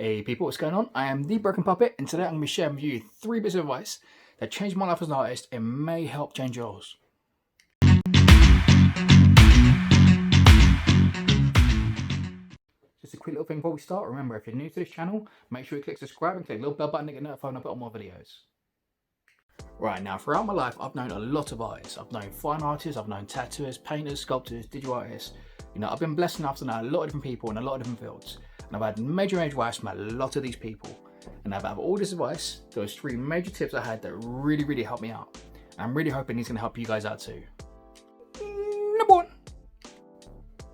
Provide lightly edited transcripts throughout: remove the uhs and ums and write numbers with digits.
Hey people, what's going on? I am The Broken Puppet, and today I'm going to be sharing with you 3 bits of advice that changed my life as an artist and may help change yours. Just a quick little thing before we start. Remember, if you're new to this channel, make sure you click subscribe and click the little bell button to get notified when I put on more videos. Right, now throughout my life, I've known a lot of artists. I've known fine artists, I've known tattooers, painters, sculptors, digital artists. I've been blessed enough to know a lot of different people in a lot of different fields. And I've had major advice from a lot of these people. And out of all this advice, there was 3 major tips I had that really helped me out. And I'm really hoping these can help you guys out too. Number 1,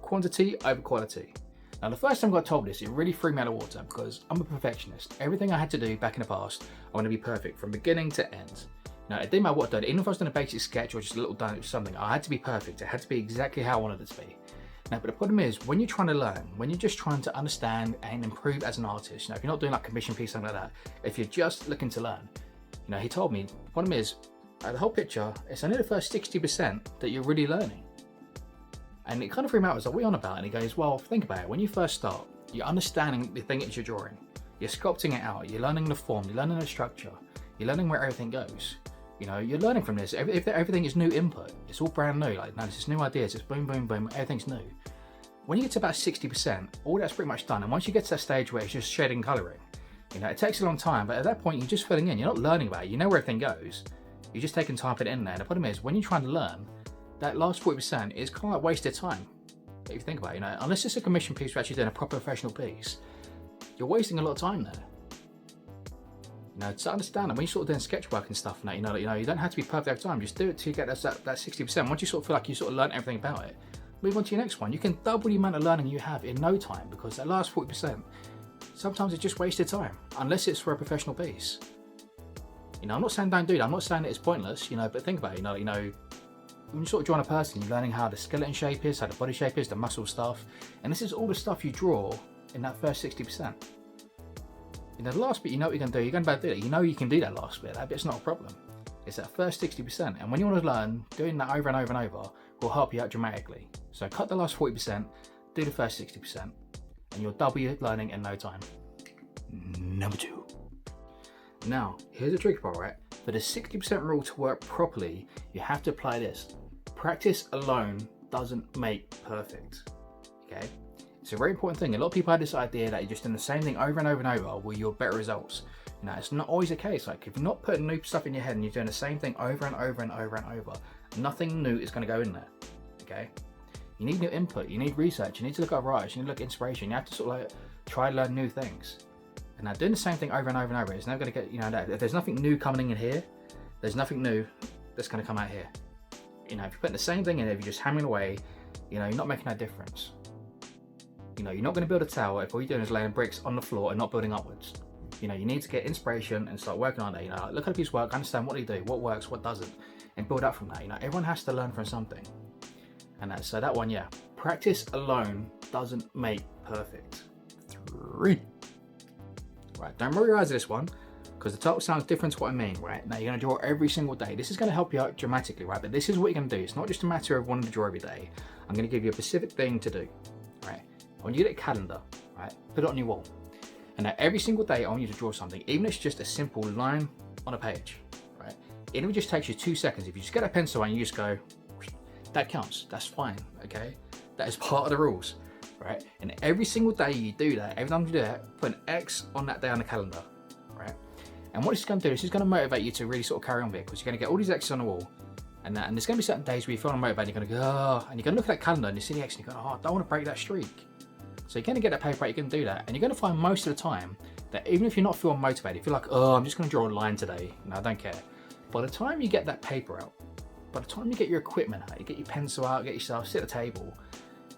quantity over quality. Now the first time I got told this, it really threw me out of water because I'm a perfectionist. Everything I had to do back in the past, I want to be perfect from beginning to end. Now it didn't matter what I did, even if I was doing a basic sketch or just a little done something, I had to be perfect. It had to be exactly how I wanted it to be. Now, but the problem is, when you're trying to learn, when you're just trying to understand and improve as an artist, if you're not doing like a commission piece, something like that, if you're just looking to learn, he told me, the problem is, the whole picture, it's only the first 60% that you're really learning. And it kind of threw me out. I was like, what are you on about? And he goes, well, think about it. When you first start, you're understanding the thing that you're drawing. You're sculpting it out. You're learning the form. You're learning the structure. You're learning where everything goes. You're learning from this. If everything is new input, it's all brand new. Like, no, this is new ideas. It's boom, boom, boom. Everything's new. When you get to about 60%, all that's pretty much done. And once you get to that stage where it's just shading, coloring, it takes a long time. But at that point, you're just filling in. You're not learning about it. You know where everything goes. You're just taking time to put it in there. And the problem is, when you're trying to learn, that last 40% is kind of like wasted time. If you think about it, unless it's a commission piece for actually doing a proper professional piece, you're wasting a lot of time there. To understand that when you're sort of doing sketch work and stuff, you don't have to be perfect every time. Just do it till you get that 60%. Once you sort of feel like you sort of learned everything about it, move on to your next one. You can double the amount of learning you have in no time, because that last 40%, sometimes it's just wasted time, unless it's for a professional piece. I'm not saying don't do that. I'm not saying that it's pointless, but think about it. When you sort of drawing a person, you're learning how the skeleton shape is, how the body shape is, the muscle stuff, and this is all the stuff you draw in that first 60%. The last bit, you know what you're going to do. You're going to do that. You can do that last bit. That bit's not a problem. It's that first 60%. And when you want to learn, doing that over and over and over will help you out dramatically. So cut the last 40%, do the first 60%, and you'll double your learning in no time. Number 2. Now, here's the tricky part, right? For the 60% rule to work properly, you have to apply this. Practice alone doesn't make perfect. Okay? It's a very important thing. A lot of people have this idea that you're just doing the same thing over and over and over will yield better results. It's not always the case. Like, if you're not putting new stuff in your head and you're doing the same thing over and over and over and over, nothing new is going to go in there. Okay? You need new input. You need research. You need to look at writers. You need to look at inspiration. You have to sort of like try to learn new things. And now doing the same thing over and over and over, it's never going to get, if there's nothing new coming in here, there's nothing new that's going to come out here. If you're putting the same thing in there, if you're just hammering away, you're not making that difference. You're not going to build a tower if all you're doing is laying bricks on the floor and not building upwards. You need to get inspiration and start working on it. Look at a piece of work, understand what they do, what works, what doesn't, and build up from that. Everyone has to learn from something. And so that one, practice alone doesn't make perfect. 3. Right, don't roll your eyes at this one, because the title sounds different to what I mean, right? Now, you're going to draw every single day. This is going to help you out dramatically, right? But this is what you're going to do. It's not just a matter of wanting to draw every day. I'm going to give you a specific thing to do, right? When you get a calendar, right, put it on your wall. And now every single day, I want you to draw something, even if it's just a simple line on a page, right? Even if it just takes you 2 seconds, if you just get a pencil and you just go, that counts. That's fine, okay? That is part of the rules, right? And every single day you do that, every time you do that, put an X on that day on the calendar, right? And what it's going to do, this is going to motivate you to really sort of carry on with it, because you're going to get all these X's on the wall, and there's going to be certain days where you feel unmotivated, you're going to go, oh, and you're going to look at that calendar and you see the X and you go, oh, I don't want to break that streak. So you're going to get that paper out, you're going to do that, and you're going to find most of the time that even if you're not feeling motivated, if you're like, oh, I'm just going to draw a line today, I don't care. By the time you get that paper out, by the time you get your equipment out, you get your pencil out, get yourself, sit at the table,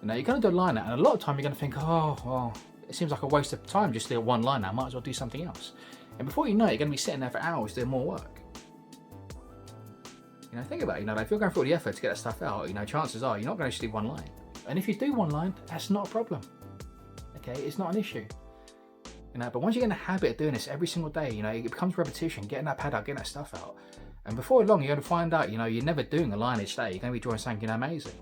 you're going to do a line out, and a lot of time you're going to think, oh, well, it seems like a waste of time just to do one line now, I might as well do something else. And before you know it, you're going to be sitting there for hours doing more work. Think about it, if you're going through all the effort to get that stuff out, chances are you're not going to just do one line. And if you do one line, that's not a problem. Okay, it's not an issue. But once you get in the habit of doing this every single day, it becomes repetition, getting that pad out, getting that stuff out. And before long, you're going to find out, you're never doing a line each day. You're going to be drawing something amazing.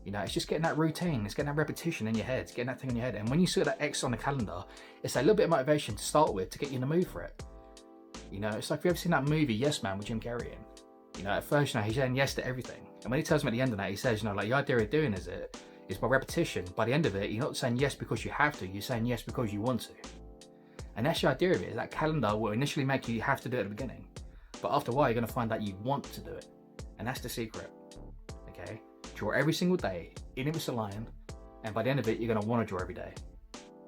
You know, it's just getting that routine, it's getting that repetition in your head, it's getting that thing in your head. And when you see that X on the calendar, it's a little bit of motivation to start with to get you in the mood for it. You know, it's like, if you've ever seen that movie Yes Man with Jim Carrey in, you know, at first, you know, he's saying yes to everything. And when he tells me at the end of that, he says, you know, like, the idea of doing is by repetition. By the end of it, you're not saying yes because you have to, you're saying yes because you want to. And that's the idea of it, is that calendar will initially make you have to do it at the beginning. But after a while, you're going to find that you want to do it. And that's the secret. Okay? Draw every single day, even if it's a lion. And by the end of it, you're going to want to draw every day.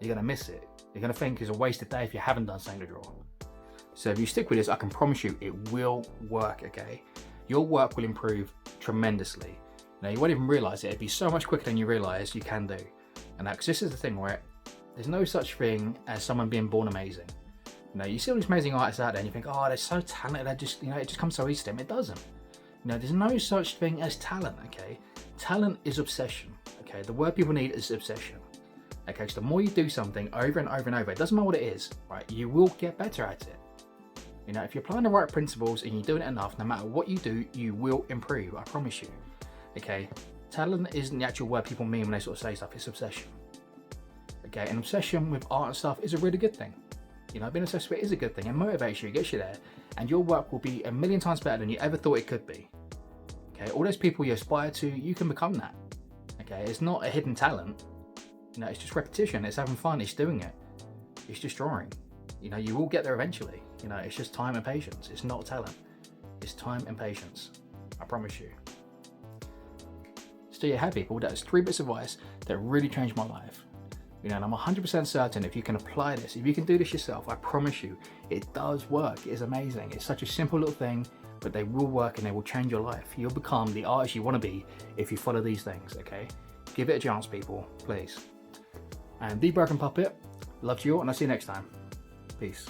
You're going to miss it. You're going to think it's a wasted day if you haven't done something to draw. So if you stick with this, I can promise you it will work, okay? Your work will improve tremendously. Now, you won't even realize it. It'd be so much quicker than you realize you can do. And because this is the thing where there's no such thing as someone being born amazing. You know, you see all these amazing artists out there and you think, oh, they're so talented, they just, you know, it just comes so easy to them. It doesn't. You know, there's no such thing as talent, okay? Talent is obsession, okay? The word people need is obsession. Okay, so the more you do something over and over and over, it doesn't matter what it is, right? You will get better at it. You know, if you're applying the right principles and you're doing it enough, no matter what you do, you will improve, I promise you. Okay, talent isn't the actual word people mean when they sort of say stuff, it's obsession. Okay, and obsession with art and stuff is a really good thing. You know, being obsessed with it is a good thing. It motivates you, it gets you there, and your work will be a million times better than you ever thought it could be. Okay, all those people you aspire to, you can become that. Okay, it's not a hidden talent. You know, it's just repetition, it's having fun, it's doing it. It's just drawing. You know, you will get there eventually. You know, it's just time and patience. It's not talent. It's time and patience. I promise you. So yeah, people, that's 3 bits of advice that really changed my life. You know, and I'm 100% certain if you can apply this, if you can do this yourself, I promise you, it does work. It is amazing. It's such a simple little thing, but they will work and they will change your life. You'll become the artist you want to be if you follow these things, okay? Give it a chance, people, please. And The Broken Puppet, love to you all, and I'll see you next time. Peace.